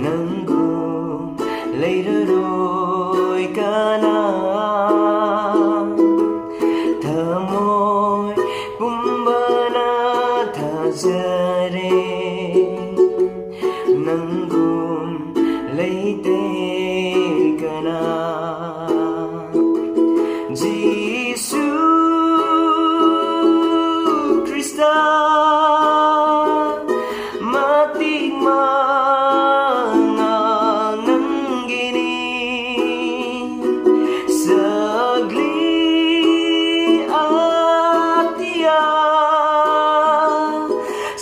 ꯅꯪꯒꯨꯝ ꯂꯩꯔꯔꯣꯏ ꯀꯅꯥ ꯊꯃꯣꯏ ꯄꯨꯝꯕꯅ ꯊꯥꯖꯔꯦ ꯅꯪꯒꯨꯝ ꯂꯩꯇꯦ ꯀꯅꯥ Jesus Christ matik mangal nanggini sagli atia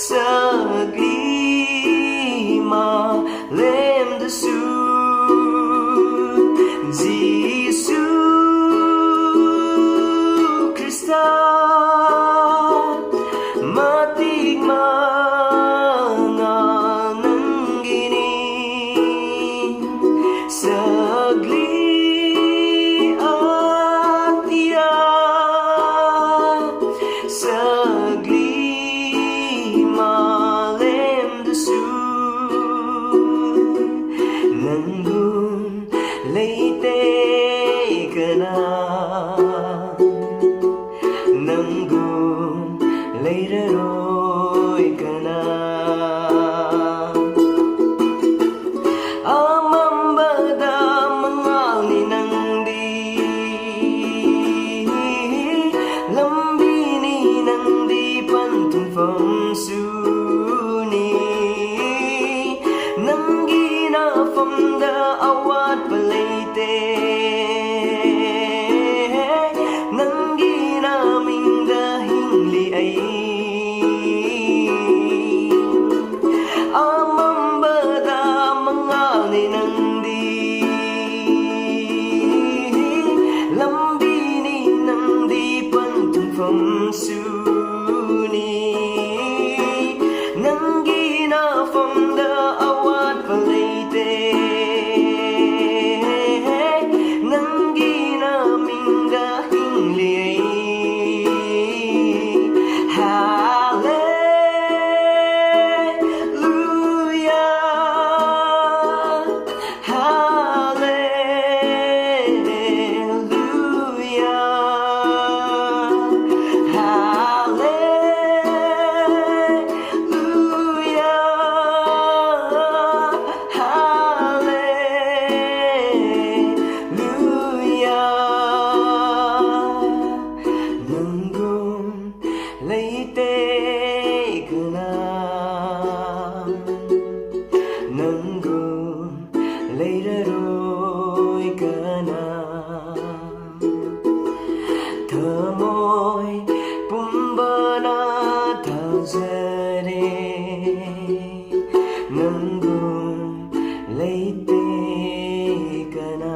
sagli malem desu Jisu Krista matik sagli atia sagli malem desu nanggun leite kana nanggun leiraroi kana Suni Nangina from the awat palete Nangina ming the hingli ay Amambada mangali nandi Lambini nandi pantun from Suni Nangina from the awat palete Nangina minga hingli Hallelujah leite kana nanggun leiraroi kana thamoy pumbana thazare nanggun leite kana